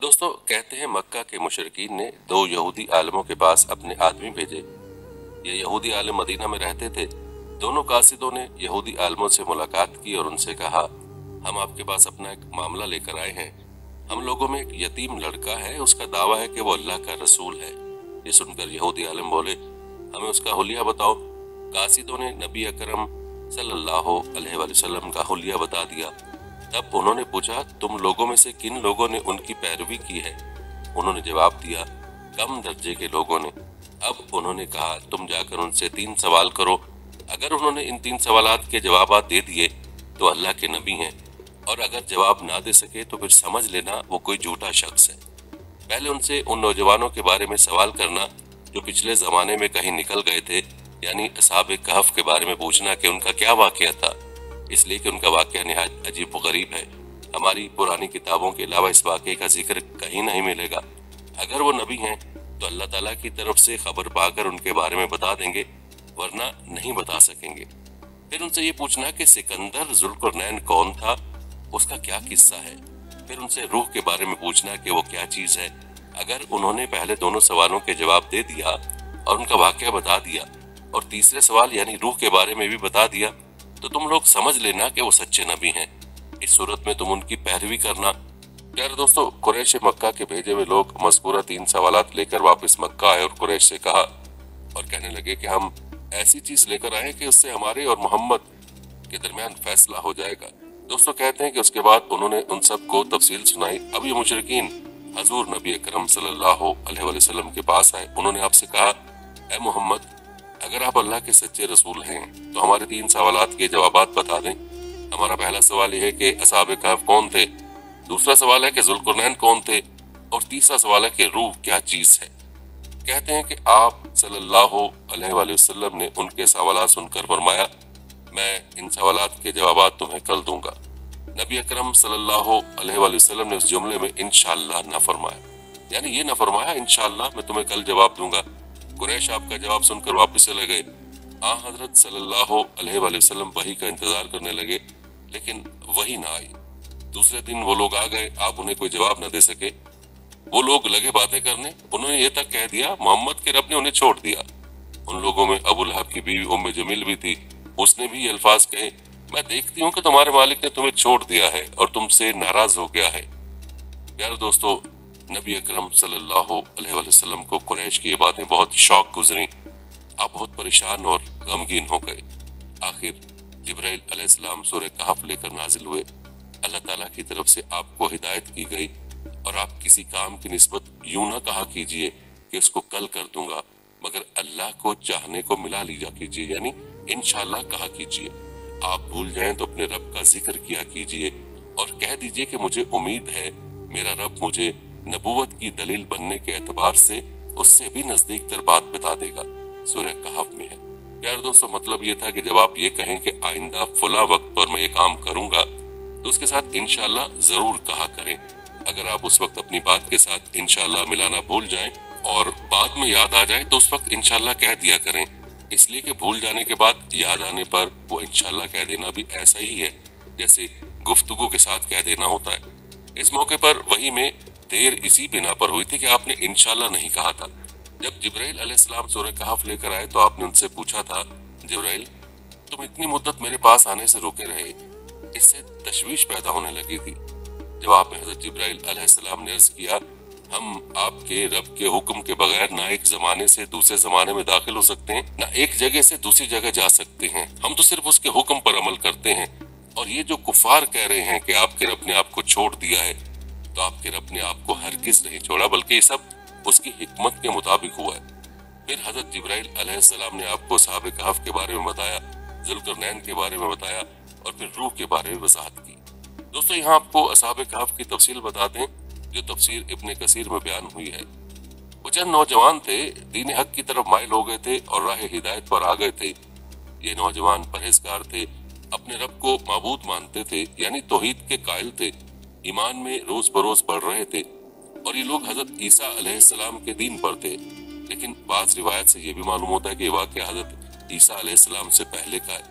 दोस्तों, कहते हैं मक्का के मुशरिकीन ने दो यहूदी आलिमों के पास अपने आदमी भेजे। ये यहूदी आलिम मदीना में रहते थे। दोनों कासिदों ने यहूदी आलिमों से मुलाकात की और उनसे कहा, हम आपके पास अपना एक मामला लेकर आए हैं। हम लोगों में एक यतीम लड़का है, उसका दावा है कि वो अल्लाह का रसूल है। ये सुनकर यहूदी आलिम बोले, हमें उसका हुलिया बताओ। कासिदों ने नबी अकरम सल्लल्लाहु अलैहि वसल्लम का हुलिया बता दिया। तब उन्होंने पूछा, तुम लोगों में से किन लोगों ने उनकी पैरवी की है? उन्होंने जवाब दिया, कम दर्जे के लोगों ने। अब उन्होंने कहा, तुम जाकर उनसे 3 सवाल करो। अगर उन्होंने इन 3 सवालात के जवाब दे दिए तो अल्लाह के नबी हैं, और अगर जवाब ना दे सके तो फिर समझ लेना वो कोई झूठा शख्स है। पहले उनसे उन नौजवानों के बारे में सवाल करना जो पिछले जमाने में कहीं निकल गए थे, यानी असहाबे कहफ के बारे में पूछना कि उनका क्या वाकया था, इसलिए कि उनका वाकया निहायत अजीब व गरीब है। हमारी पुरानी किताबों के अलावा इस वाकये का जिक्र कहीं नहीं मिलेगा। अगर वो नबी हैं तो अल्लाह ताला की तरफ से खबर पाकर उनके बारे में बता देंगे, वरना नहीं बता सकेंगे। फिर उनसे ये पूछना कि सिकंदर जुल्करनैन कौन था, उसका क्या किस्सा है। फिर उनसे रूह के बारे में पूछना कि वो क्या चीज है। अगर उन्होंने पहले दोनों सवालों के जवाब दे दिया और उनका वाकया बता दिया और तीसरे सवाल यानी रूह के बारे में भी बता दिया, तो तुम लोग समझ लेना कि वो सच्चे नबी हैं। इस सूरत में तुम उनकी पैरवी करना। प्यारे दोस्तों, कुरैश मक्का के भेजे हुए लोग मज़कूरा 3 सवालात लेकर वापस मक्का आए और कुरैश से कहा और कहने लगे कि हम ऐसी चीज लेकर आए कि उससे हमारे और मोहम्मद के दरमियान फैसला हो जाएगा। दोस्तों, कहते हैं कि उसके बाद उन्होंने उन सब को तफसील सुनाई। अब ये मुशरिकीन हजूर नबी अकरम सल्लल्लाहु अलैहि वसल्लम के पास आए। उन्होंने आपसे कहा, ऐ मोहम्मद, अगर आप अल्लाह के सच्चे रसूल हैं तो हमारे 3 सवालात के जवाबात बता दें। हमारा पहला सवाल यह है कि असहाबे कहफ कौन थे, दूसरा सवाल है कि जुल्करनैन कौन थे, और तीसरा सवाल है कि रूह क्या चीज है। कहते हैं कि आप सल्लल्लाहु अलैहि वसल्लम ने उनके सवालात सुनकर फरमाया, मैं इन सवालात के जवाबात तुम्हें कल दूंगा। नबी अकरम सल्लल्लाहु अलैहि वसल्लम ने उस जुमले में इंशाअल्लाह ना फरमाया, यानी ये ना फरमाया इंशाअल्लाह मैं तुम्हें कल जवाब दूंगा। कुरैश आपका जवाब सुनकर वापस चले गए। हजरत सल्लल्लाहु अलैहि वसल्लम वही का इंतजार करने लगे, लेकिन वही ना आई। दूसरे दिन वो लोग आ गए, आप उन्हें कोई जवाब न दे सके। वो लोग लगे बातें करने। उन्होंने ये तक कह दिया, मोहम्मद के रब ने उन्हें छोड़ दिया। उन लोगों में अबू लहब की बीवी उम्मे जमील भी थी। उसने भी ये अल्फाज कहे, मैं देखती हूँ कि तुम्हारे मालिक ने तुम्हें छोड़ दिया है और तुमसे नाराज हो गया है। प्यारे दोस्तों, नबी अकरम सल्लल्लाहु अलैहि वसल्लम को कुरैश की ये बातें बहुत शौक गुजरी। आप बहुत परेशान और गमगीन हो गए। आखिर जिब्राइल अलैहिस्सलाम सूरह कहफ लेकर नाजिल हुए। अल्लाह ताला की तरफ से आपको हिदायत की गई और आप किसी काम की निस्बत यूं ना कहा कीजिए कि इसको कल कर दूंगा, मगर अल्लाह को चाहने को मिला लीजा कीजिए, यानी इंशाअल्लाह कहा कीजिए। आप भूल जाएं तो अपने रब का जिक्र किया कीजिए और कह दीजिए कि मुझे उम्मीद है मेरा रब मुझे नबूवत की दलील बनने के एतबार से उससे भी नजदीक तर बात बता देगा। सूरह कहफ में है। प्यारे दोस्तों, मतलब ये था कि जब आप ये कहें कि आइंदा फला वक्त पर मैं ये काम करूंगा, तो उसके साथ इंशाअल्लाह जरूर कहा करें। अगर आप उस वक्त अपनी बात के साथ इंशाअल्लाह मिलाना भूल जाएं और बाद में याद आ जाए तो उस वक्त इंशाअल्लाह कह दिया करें, इसलिए कि भूल जाने के बाद याद आने पर वो इंशाअल्लाह कह देना भी ऐसा ही है जैसे गुफ्तगू के साथ कह देना होता है। इस मौके पर वही में देर इसी बिना पर हुई थी कि आपने इंशाअल्लाह नहीं कहा था। जब जिब्राइल अलैहिस्सलाम सूरह कहफ लेकर आए तो आपने उनसे पूछा था, जिब्राइल, तुम इतनी मुद्दत मेरे पास आने से रोके रहे, इससे तशवीश पैदा होने लगी थी। जवाब में हजरत जिब्राइल अलैहिस्सलाम ने अर्ज किया, हम आपके रब के हुक्म के बगैर ना एक जमाने से दूसरे जमाने में दाखिल हो सकते हैं, ना एक जगह से दूसरी जगह जा सकते हैं। हम तो सिर्फ उसके हुक्म पर अमल करते हैं। और ये जो कुफार कह रहे हैं कि आपके रब ने आपको छोड़ दिया है, तो आपके रब ने आपको हरगिज नहीं छोड़ा, बल्कि ये सब उसकी हिकमत के मुताबिक हुआ है। फिर हजरत जिब्राइल अलैहिस्सलाम ने आपको असहाबे कहफ के बारे में बताया, जुल्करनैन के बारे में बताया और फिर रूह के बारे में वजाहत की। दोस्तों, यहाँ आपको असहाबे कहफ की तफसील बता दें जो तफसीर इब्ने कसीर में बयान हुई है। वो चंद नौजवान थे, दीन हक की तरफ माइल हो गए थे और राह हिदायत पर आ गए थे। ये नौजवान परहेजगार थे, अपने रब को माबूद मानते थे, यानी तौहीद के कायल थे, ईमान में रोज बरोज बढ़ रहे थे। और ये लोग हजरत ईसा अलैहिस्सलाम के दीन पर थे। लेकिन बाज रिवायत से ये भी मालूम होता है कि वाकया हजरत ईसा अलैहिस्सलाम से पहले का है,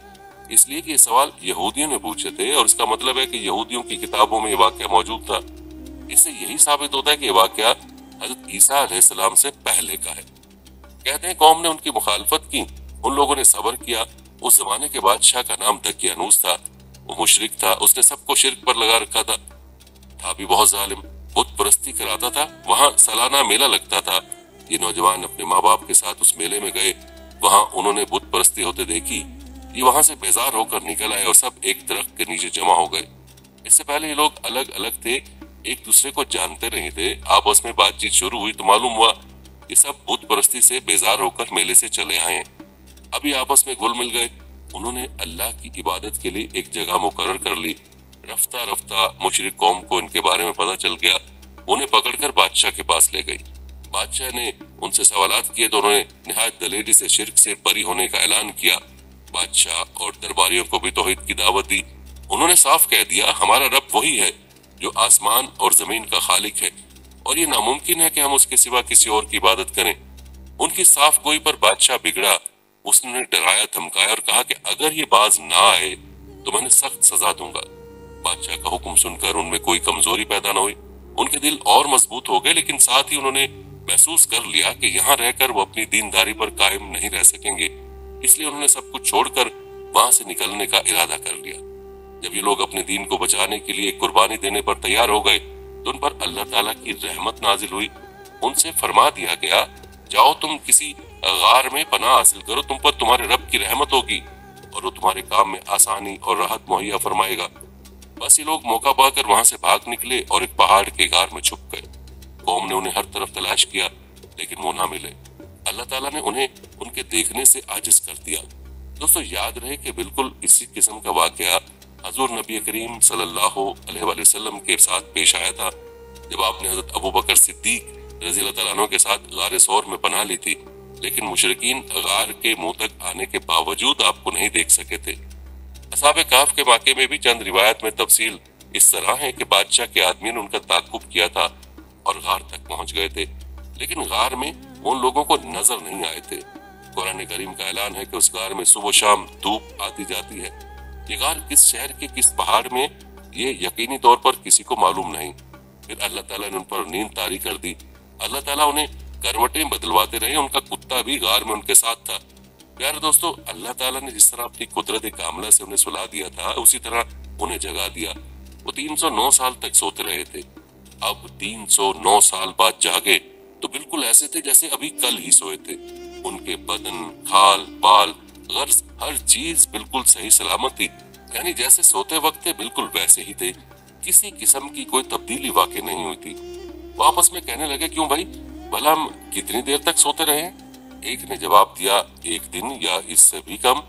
इसलिए कि ये सवाल यहूदियों ने पूछे थे और इसका मतलब है कि यहूदियों की किताबों में ये वाकया मौजूद था। इससे यही साबित होता है कि ये वाकया हजरत ईसा अलैहिस्सलाम से पहले का है। कहते हैं कौम ने उनकी मुखालफत की, उन लोगों ने सब्र किया। उस जमाने के बादशाह का नाम दकियानूस था, वो मुशरिक था, उसने सबको शिर्क पर लगा रखा था भी बहुत जालिम, बुत परस्ती कराता था। वहाँ सालाना मेला लगता था। ये नौजवान अपने माँ बाप के साथ उस मेले में गए, वहाँ उन्होंने बुत परस्ती होते देखी। ये वहाँ से बेजार होकर निकल आए और सब एक दरख्त के नीचे जमा हो गए। इससे पहले ये लोग अलग अलग थे, एक दूसरे को जानते नहीं थे। आपस में बातचीत शुरू हुई तो मालूम हुआ ये सब बुत परस्ती से बेजार होकर मेले से चले आए हैं। अभी आपस में घुल मिल गए। उन्होंने अल्लाह की इबादत के लिए एक जगह मुकर्रर कर ली। रफ्ता रफ्ता मुशरिक कौम को इनके बारे में पता चल गया। उन्हें पकड़कर बादशाह के पास ले गई। बादशाह ने उनसे सवालात किए तो उन्होंने निहायत दलेरी से शिर्क से बरी होने का ऐलान किया। बादशाह और दरबारियों को भी तौहीद की दावत दी। उन्होंने साफ कह दिया हमारा रब वही है जो आसमान और जमीन का खालिक है और ये नामुमकिन है कि हम उसके सिवा किसी और की इबादत करें। उनकी साफ गोई पर बादशाह बिगड़ा। उसने उन्हें डराया धमकाया और कहा कि अगर ये बाज ना आए तो मैंने सख्त सजा दूंगा। बादशाह का हुक्म सुनकर उनमें कोई कमजोरी पैदा न हुई। उनके दिल और मजबूत हो गए, लेकिन साथ ही उन्होंने महसूस कर लिया कि यहाँ रहकर वो अपनी दीनदारी पर कायम नहीं रह सकेंगे। इसलिए उन्होंने सब कुछ छोड़कर वहां से निकलने का इरादा कर लिया। जब ये लोग अपने दीन को बचाने के लिए कुर्बानी देने पर तैयार हो गए तो उन पर अल्लाह ताला की रहमत नाजिल हुई। उनसे फरमा दिया गया जाओ तुम किसी गार में पनाह हासिल करो, तुम पर तुम्हारे रब की रहमत होगी और वो तुम्हारे काम में आसानी और राहत मुहैया फरमाएगा। बस ये लोग मौका पाकर वहां से भाग निकले और एक पहाड़ के गार में छुप गए। कौम ने उन्हें हर तरफ तलाश किया लेकिन वो ना मिले। अल्लाह ताला ने उन्हें उनके देखने से आजिज कर दिया। दोस्तों याद रहे कि बिल्कुल इसी किस्म का वाकया हजूर नबी करीम सल्लल्लाहु अलैहि वसल्लम के साथ पेश आया था जब आपने हजरत अबू बकर सिद्दीक रज़ी अल्लाह तआला अन्हु के साथ गारे सौर में पनाह ली थी, लेकिन मुशरिकीन गार के मुंह तक आने के बावजूद आपको नहीं देख सके थे। असहाबे काफ के वाक़े में भी चंद रिवायत में तफसील इस तरह है कि बादशाह के आदमी ने उनका ताक़ुब किया था और गार तक पहुंच गए थे, लेकिन गार में उन लोगों को नजर नहीं आए थे। कुरान करीम का ऐलान है कि उस गार में सुबह शाम धूप आती जाती है। ये गार किस शहर के किस पहाड़ में ये यकीनी तौर पर किसी को मालूम नहीं। फिर अल्लाह ताला ने उन पर नींद तारी कर दी। अल्लाह ताला उन्हें करवटें बदलवाते रहे। उनका कुत्ता भी गार में उनके साथ था। प्यारे दोस्तों, अल्लाह ताला ने जिस तरह अपनी कुदरत कामला से उन्हें सुला दिया था उसी तरह उन्हें जगा दिया। वो 309 साल तक सोते रहे थे। अब 309 साल बाद जागे तो बिल्कुल ऐसे थे जैसे अभी कल ही सोए थे। उनके बदन, खाल, बाल, गर्ज हर चीज बिल्कुल सही सलामत थी, यानी जैसे सोते वक्त थे बिल्कुल वैसे ही थे। किसी किस्म की कोई तब्दीली वाकई नहीं हुई थी। वो आपस में कहने लगे क्यों भाई, भला हम कितनी देर तक सोते रहे? एक ने जवाब दिया 1 दिन या इससे भी कम।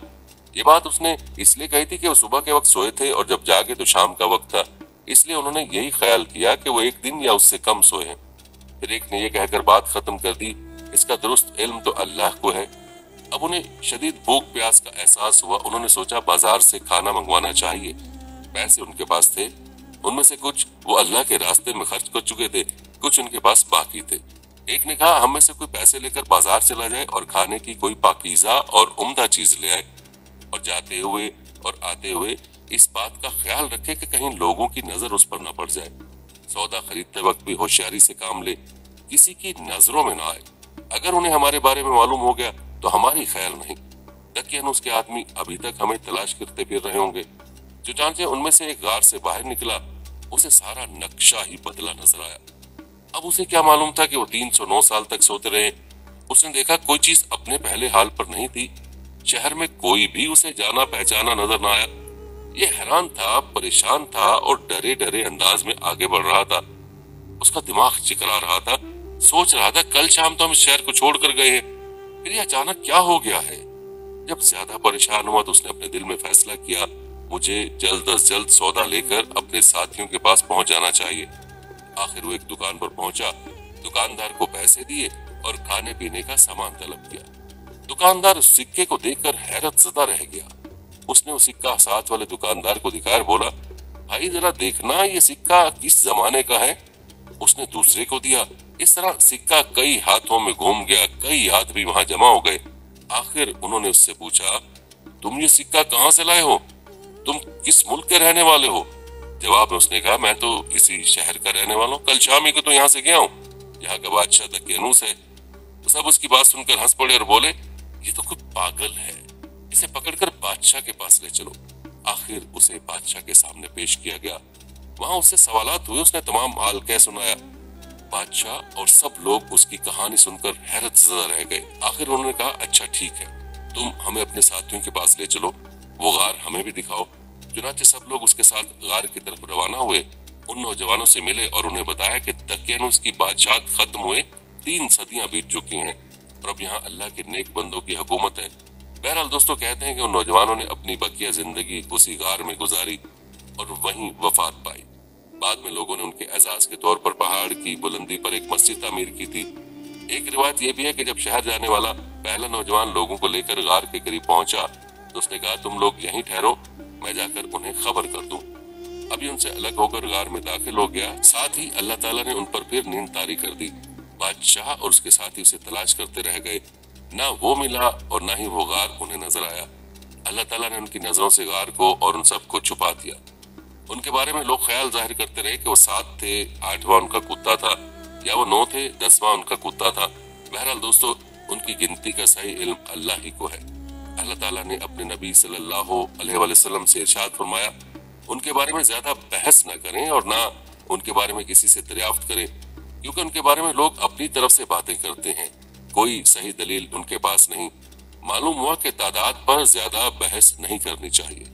ये बात उसने इसलिए कही थी कि वो सुबह के वक्त सोए थे और जब जागे तो शाम का वक्त था, इसलिए उन्होंने यही ख्याल किया कि वो 1 दिन या उससे कम सोए हैं। फिर एक ने ये कहकर बात खत्म कर दी, इसका दुरुस्त इल्म तो अल्लाह को है। अब उन्हें शदीद भूख प्यास का एहसास हुआ। उन्होंने सोचा बाजार से खाना मंगवाना चाहिए। पैसे उनके पास थे, उनमें से कुछ वो अल्लाह के रास्ते में खर्च कर चुके थे, कुछ उनके पास बाकी थे। एक ने कहा हम में से कोई पैसे लेकर बाजार चला जाए और खाने की कोई पाकीज़ा और उम्दा चीज ले आए, और जाते हुए और आते हुए इस बात का ख्याल रखे कि कहीं लोगों की नजर उस पर न पड़ जाए। सौदा खरीदते वक्त भी होशियारी से काम ले, किसी की नजरों में न आए। अगर उन्हें हमारे बारे में मालूम हो गया तो हमारी ख्याल नहीं। दकियानूस के आदमी अभी तक हमें तलाश करते फिर रहे होंगे। जो चांचे उनमें से एक गार से बाहर निकला, उसे सारा नक्शा ही बदला नजर आया। अब उसे क्या मालूम था कि वो 309 साल तक सोते रहे। उसने देखा कोई चीज अपने पहले हाल पर नहीं थी। शहर में कोई भी उसे जाना पहचाना नजर न आया। ये हैरान था, परेशान था और डरे डरे अंदाज में आगे बढ़ रहा था। उसका दिमाग चिकरा रहा था, सोच रहा था कल शाम तो हम इस शहर को छोड़ कर गए हैं, फिर ये अचानक क्या हो गया है। जब ज्यादा परेशान हुआ तो उसने अपने दिल में फैसला किया, मुझे जल्द अज जल्द सौदा लेकर अपने साथियों के पास पहुंच जाना चाहिए। आखिर वो एक दुकान पर पहुंचा, दुकानदार को पैसे दिए और खाने पीने का सामान तलब किया। दुकानदार उस सिक्के को देखकर हैरत ज़दा रह गया। उसने वो सिक्का साथ वाले दुकानदार को दिखाकर बोला, भाई जरा देखना ये सिक्का किस जमाने का है। उसने दूसरे को दिया। इस तरह सिक्का कई हाथों में घूम गया, कई हाथ भी वहां जमा हो गए। आखिर उन्होंने उससे पूछा, तुम ये सिक्का कहाँ से लाए हो? तुम किस मुल्क के रहने वाले हो? जवाब में उसने कहा, मैं तो इसी शहर का रहने वाला हूँ, कल शाम ही को तो यहाँ से गया हूँ, यहाँ का बादशाह दकियानूस है। तो सब उसकी बात सुनकर हंस पड़े और बोले, ये तो कोई पागल है, इसे पकड़कर बादशाह के पास ले चलो। आखिर उसे बादशाह के सामने पेश किया गया। वहां उससे सवालात हुए, उसने तमाम हाल कह सुनाया। बादशाह और सब लोग उसकी कहानी सुनकर हैरत ज़दा रह गए। आखिर उन्होंने कहा, अच्छा ठीक है, तुम हमें अपने साथियों के पास ले चलो, वो गार हमें भी दिखाओ। चुनांचे सब लोग उसके साथ गार की तरफ रवाना हुए। उन नौजवानों से मिले और उन्हें बताया कि दकियानूस की बादशाहत खत्म हुए 3 सदियां बीत चुकी हैं और अब यहाँ अल्लाह के नेक बंदों की हुकूमत है। बहरहाल दोस्तों, कहते हैं कि उन नौजवानों ने अपनी बकिया जिंदगी उसी गार में गुजारी और वहीं वफात पाई। बाद में लोगों ने उनके एजाज के तौर पर पहाड़ की बुलंदी पर एक मस्जिद तामीर की थी। एक रिवायत यह भी है कि जब शहर जाने वाला पहला नौजवान लोगों को लेकर गार के करीब पहुंचा तो उसने कहा, तुम लोग यहीं ठहरो, मैं जाकर उन्हें खबर कर दूं। अभी उनसे अलग होकर गार में दाखिल हो गया। साथ ही अल्लाह ताला ने उन पर फिर नींद तारी कर दी। बादशाह और उसके साथी उसे तलाश करते रह गए, ना वो मिला और ना ही वो गार उन्हें नजर आया। अल्लाह ताला ने उनकी नजरों से गार को और उन सबको छुपा दिया। उनके बारे में लोग ख्याल जाहिर करते रहे कि वो 7 थे, 8वां उनका कुत्ता था, या वो 9 थे, 10वां उनका कुत्ता था। बहरहाल दोस्तों, उनकी गिनती का सही इल्म अल्लाह ही को है। अल्लाह ताला ने अपने नबी सल्लल्लाहु अलैहि वसल्लम से इरशाद फरमाया, उनके बारे में ज्यादा बहस न करें और ना उनके बारे में किसी से दरियाफ्त करें, क्योंकि उनके बारे में लोग अपनी तरफ से बातें करते हैं, कोई सही दलील उनके पास नहीं। मालूम हुआ कि तादाद पर ज्यादा बहस नहीं करनी चाहिए।